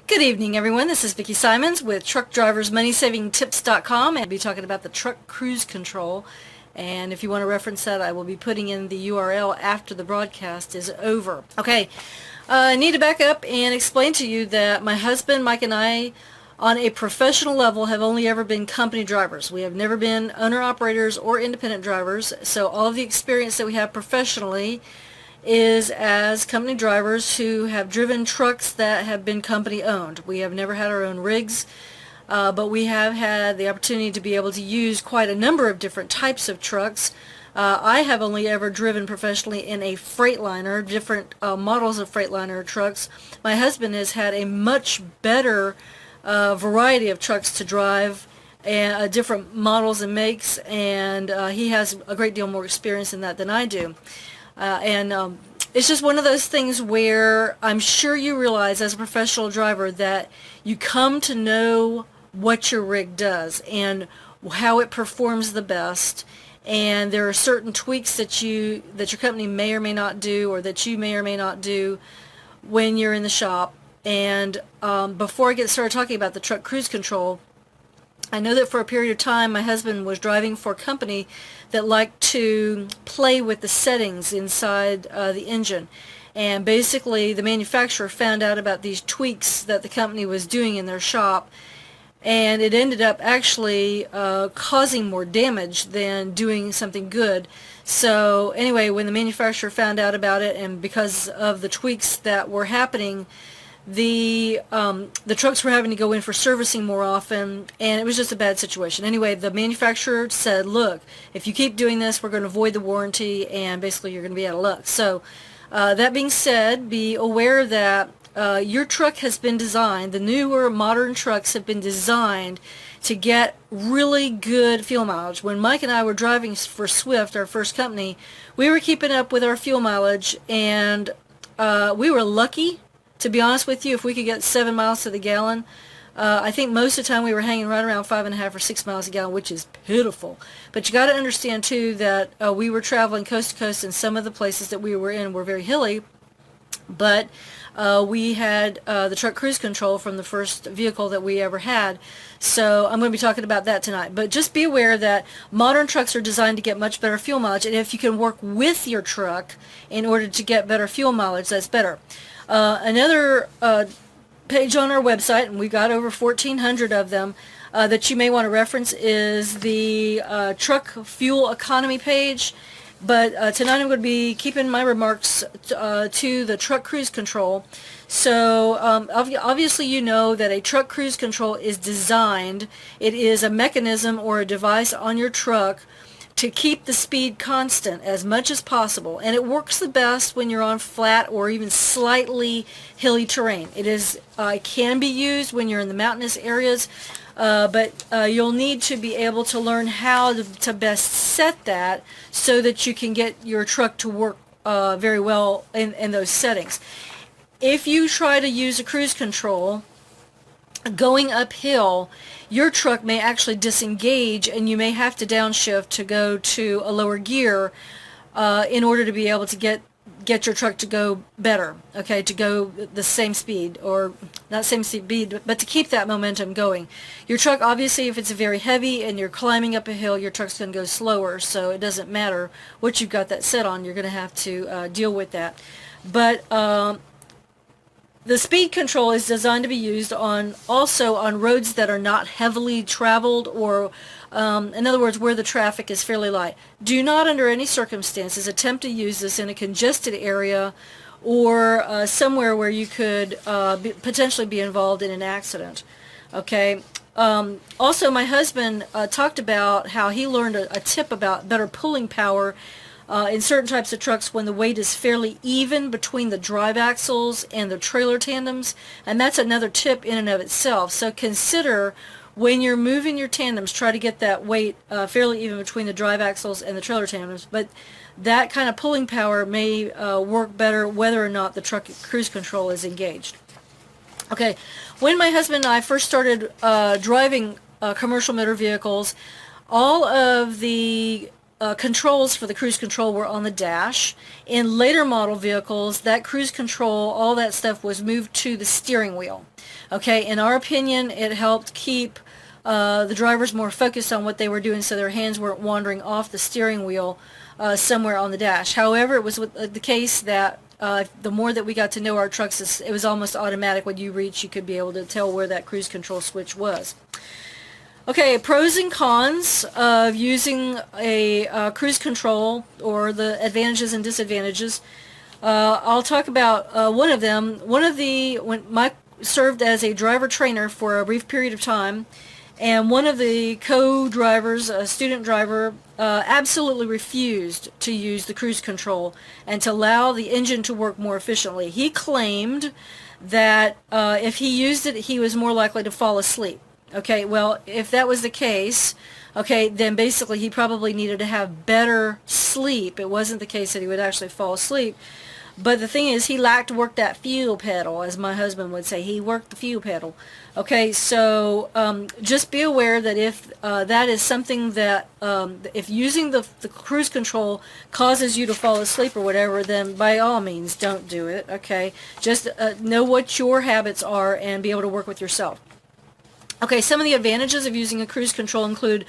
Good evening, everyone. This is Vicki Simons with TruckDriversMoneySavingTips.com, and I'll be talking about the truck cruise control. And if you want to reference that, I will be putting in the URL after the broadcast is over. Okay, I need to back up and explain to you that my husband, Mike, and I, on a professional level, have only ever been company drivers. We have never been owner-operators or independent drivers, so all of the experience that we have professionally is as company drivers who have driven trucks that have been company owned. We have never had our own rigs, but we have had the opportunity to be able to use quite a number of different types of trucks. I have only ever driven professionally in a Freightliner, different models of Freightliner trucks. My husband has had a much better variety of trucks to drive, and different models and makes, and he has a great deal more experience in that than I do. It's just one of those things where I'm sure you realize as a professional driver that you come to know what your rig does and how it performs the best, and there are certain tweaks that your company may or may not do, or that you may or may not do when you're in the shop. And before I get started talking about the truck cruise control, I know that for a period of time my husband was driving for a company that liked to play with the settings inside the engine. And basically the manufacturer found out about these tweaks that the company was doing in their shop, and it ended up actually causing more damage than doing something good. So anyway, when the manufacturer found out about it, and because of the tweaks that were happening, the trucks were having to go in for servicing more often, and it was just a bad situation. Anyway, the manufacturer said, look, if you keep doing this, we're going to void the warranty, and basically you're going to be out of luck. So that being said, be aware that your truck has been designed, the newer modern trucks have been designed to get really good fuel mileage. When Mike and I were driving for Swift, our first company, we were keeping up with our fuel mileage, and we were lucky, to be honest with you, if we could get 7 miles to the gallon. I think most of the time we were hanging right around 5.5 or 6 miles a gallon, which is pitiful. But you got to understand too that we were traveling coast to coast, and some of the places that we were in were very hilly. But we had the truck cruise control from the first vehicle that we ever had. So I'm going to be talking about that tonight. But just be aware that modern trucks are designed to get much better fuel mileage, and if you can work with your truck in order to get better fuel mileage, that's better. Another page on our website, and we've got over 1,400 of them, that you may want to reference is the truck fuel economy page. But tonight I'm going to be keeping my remarks to the truck cruise control. So obviously you know that a truck cruise control is designed, it is a mechanism or a device on your truck to keep the speed constant as much as possible, and it works the best when you're on flat or even slightly hilly terrain. It can be used when you're in the mountainous areas, but you'll need to be able to learn how to best set that so that you can get your truck to work very well in those settings. If you try to use a cruise control going uphill, your truck may actually disengage, and you may have to downshift to go to a lower gear in order to be able to get your truck to go better, okay, to go the same speed, or not same speed, but to keep that momentum going. Your truck, obviously, if it's very heavy and you're climbing up a hill, your truck's going to go slower, so it doesn't matter what you've got that set on, you're going to have to deal with that. But the speed control is designed to be used also on roads that are not heavily traveled, or in other words, where the traffic is fairly light. Do not under any circumstances attempt to use this in a congested area or somewhere where you could potentially be involved in an accident. Okay. Also, my husband talked about how he learned a tip about better pulling power in certain types of trucks when the weight is fairly even between the drive axles and the trailer tandems, and that's another tip in and of itself. So consider, when you're moving your tandems, try to get that weight fairly even between the drive axles and the trailer tandems, but that kind of pulling power may work better whether or not the truck cruise control is engaged. Okay, when my husband and I first started driving commercial motor vehicles, all of the controls for the cruise control were on the dash. In later model vehicles, that cruise control, all that stuff was moved to the steering wheel. Okay, in our opinion, it helped keep the drivers more focused on what they were doing so their hands weren't wandering off the steering wheel somewhere on the dash. However, it was the case that the more that we got to know our trucks, it was almost automatic. When you reach, you could be able to tell where that cruise control switch was. Okay, pros and cons of using a cruise control, or the advantages and disadvantages. I'll talk about one of them. When Mike served as a driver trainer for a brief period of time, and one of the co-drivers, a student driver, absolutely refused to use the cruise control and to allow the engine to work more efficiently. He claimed that if he used it, he was more likely to fall asleep. Okay, well, if that was the case, okay, then basically he probably needed to have better sleep. It wasn't the case that he would actually fall asleep. But the thing is, he liked to work that fuel pedal, as my husband would say. He worked the fuel pedal. Okay, so just be aware that if that is something that, if using the cruise control causes you to fall asleep or whatever, then by all means, don't do it. Okay, just know what your habits are and be able to work with yourself. Okay, some of the advantages of using a cruise control include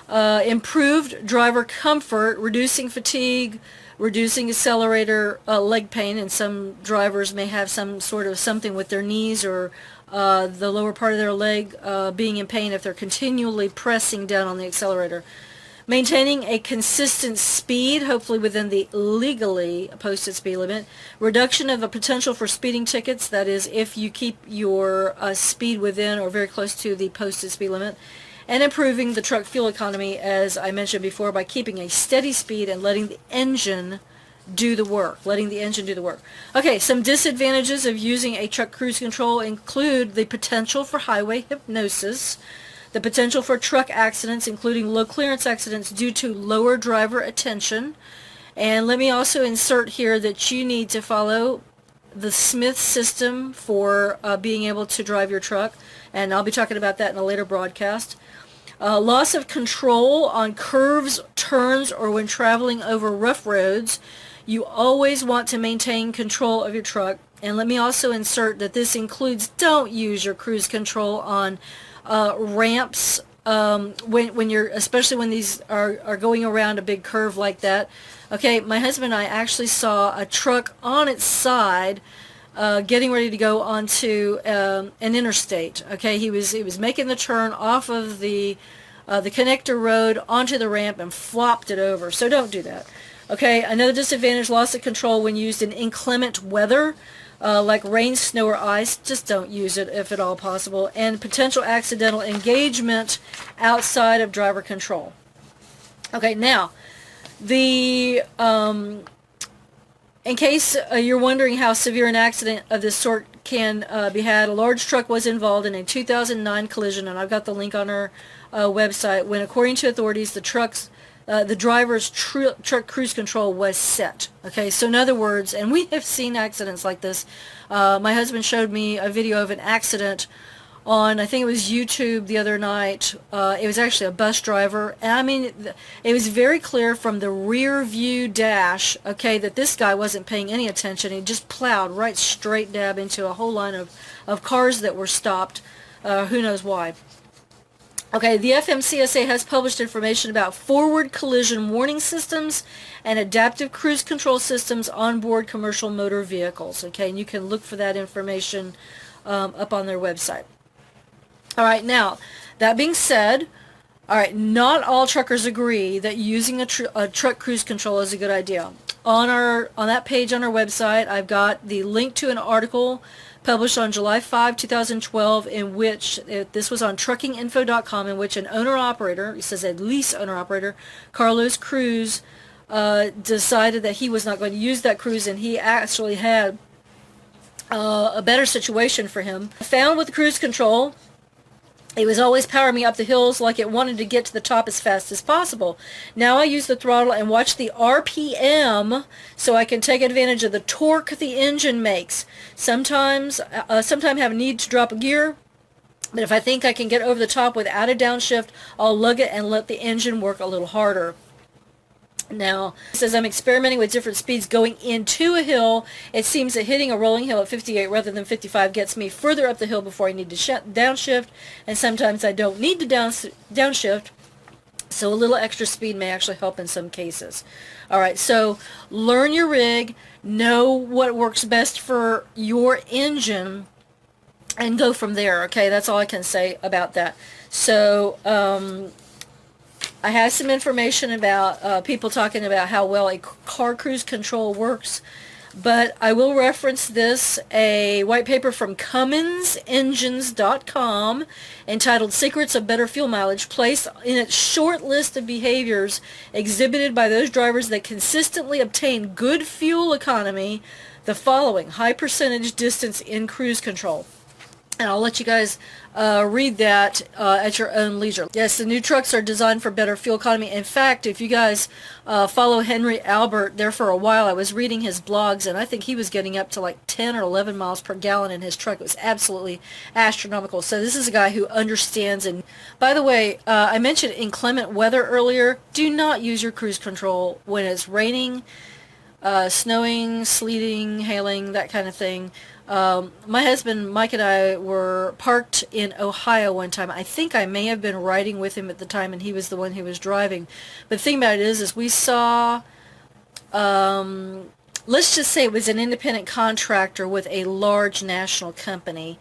improved driver comfort, reducing fatigue, reducing accelerator leg pain, and some drivers may have some sort of something with their knees or the lower part of their leg being in pain if they're continually pressing down on the accelerator. Maintaining a consistent speed, hopefully within the legally posted speed limit. Reduction of the potential for speeding tickets, that is if you keep your speed within or very close to the posted speed limit. And improving the truck fuel economy, as I mentioned before, by keeping a steady speed and letting the engine do the work. Okay, some disadvantages of using a truck cruise control include the potential for highway hypnosis, the potential for truck accidents, including low clearance accidents due to lower driver attention. And let me also insert here that you need to follow the Smith system for being able to drive your truck, and I'll be talking about that in a later broadcast. Loss of control on curves, turns, or when traveling over rough roads. You always want to maintain control of your truck. And let me also insert that this includes, don't use your cruise control on ramps when you're, especially when these are going around a big curve like that. Okay, my husband and I actually saw a truck on its side getting ready to go onto an interstate. Okay, he was making the turn off of the connector road onto the ramp and flopped it over. So don't do that. Okay, another disadvantage, loss of control when used in inclement weather. Like rain, snow, or ice. Just don't use it if at all possible. And potential accidental engagement outside of driver control. Okay, now, in case you're wondering how severe an accident of this sort can be had, a large truck was involved in a 2009 collision, and I've got the link on our website, when, according to authorities, the driver's truck cruise control was set. Okay, so in other words, and we have seen accidents like this. My husband showed me a video of an accident on, I think it was YouTube the other night. It was actually a bus driver, and I mean, it was very clear from the rear view dash, okay, that this guy wasn't paying any attention. He just plowed right straight dab into a whole line of cars that were stopped. Who knows why. Okay, the FMCSA has published information about forward collision warning systems and adaptive cruise control systems on board commercial motor vehicles. Okay, and you can look for that information up on their website. All right, now, that being said, all right, not all truckers agree that using a truck cruise control is a good idea. On that page on our website, I've got the link to an article published on July 5, 2012, in which, this was on truckinginfo.com, in which an owner-operator, it says a lease owner-operator, Carlos Cruz, decided that he was not going to use that cruise, and he actually had a better situation for him. Found with the cruise control, it was always powering me up the hills like it wanted to get to the top as fast as possible. Now I use the throttle and watch the RPM so I can take advantage of the torque the engine makes. Sometimes have a need to drop a gear, but if I think I can get over the top without a downshift, I'll lug it and let the engine work a little harder. Now, it says, I'm experimenting with different speeds going into a hill. It seems that hitting a rolling hill at 58 rather than 55 gets me further up the hill before I need to downshift, and sometimes I don't need to downshift, so a little extra speed may actually help in some cases. All right, so learn your rig, know what works best for your engine, and go from there, okay? That's all I can say about that. So, I have some information about people talking about how well a car cruise control works, but I will reference this, a white paper from CumminsEngines.com entitled Secrets of Better Fuel Mileage, placed in its short list of behaviors exhibited by those drivers that consistently obtain good fuel economy the following: high percentage distance in cruise control. And I'll let you guys read that at your own leisure. Yes, the new trucks are designed for better fuel economy. In fact, if you guys follow Henry Albert there for a while, I was reading his blogs, and I think he was getting up to like 10 or 11 miles per gallon in his truck. It was absolutely astronomical. So this is a guy who understands. And by the way, I mentioned inclement weather earlier. Do not use your cruise control when it's raining, snowing, sleeting, hailing, that kind of thing. My husband Mike and I were parked in Ohio one time. I think I may have been riding with him at the time, and he was the one who was driving. But the thing about it is we saw, let's just say it was an independent contractor with a large national company,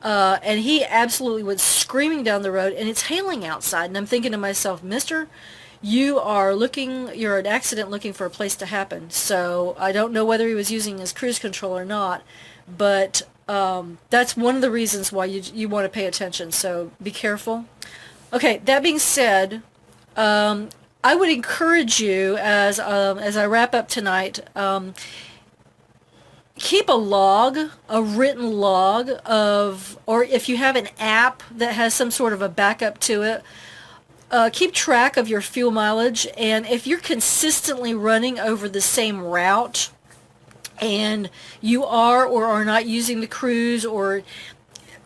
and he absolutely was screaming down the road, and it's hailing outside, and I'm thinking to myself, mister, you're an accident looking for a place to happen. So I don't know whether he was using his cruise control or not, but that's one of the reasons why you want to pay attention, so be careful. Okay, that being said, I would encourage you, as I wrap up tonight, keep a log, a written log of, or if you have an app that has some sort of a backup to it, keep track of your fuel mileage, and if you're consistently running over the same route, and you are or are not using the cruise, or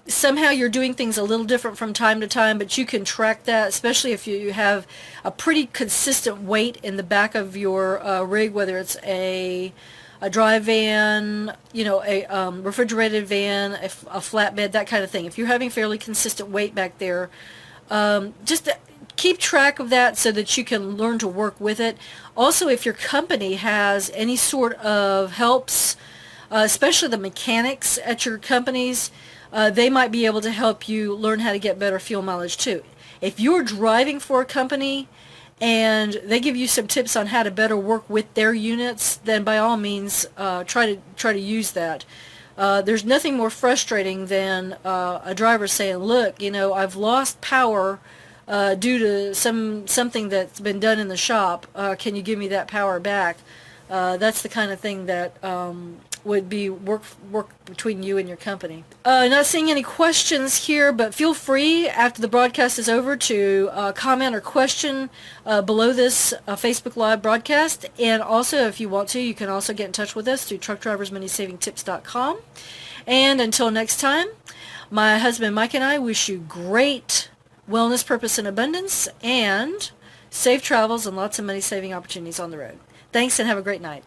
somehow you're doing things a little different from time to time, but you can track that, especially if you have a pretty consistent weight in the back of your rig, whether it's a dry van, a refrigerated van, a flatbed, that kind of thing. If you're having fairly consistent weight back there, just keep track of that so that you can learn to work with it. Also, if your company has any sort of helps, especially the mechanics at your companies, they might be able to help you learn how to get better fuel mileage too. If you're driving for a company and they give you some tips on how to better work with their units, then by all means try to use that. There's nothing more frustrating than a driver saying, look, I've lost power due to something that's been done in the shop. Can you give me that power back? That's the kind of thing that would be work between you and your company. Not seeing any questions here, but feel free after the broadcast is over to comment or question below this Facebook Live broadcast. And also, if you want to, you can also get in touch with us through TruckDriversMoneySavingTips.com. And until next time, my husband Mike and I wish you great wellness, purpose, and abundance, and safe travels and lots of money-saving opportunities on the road. Thanks, and have a great night.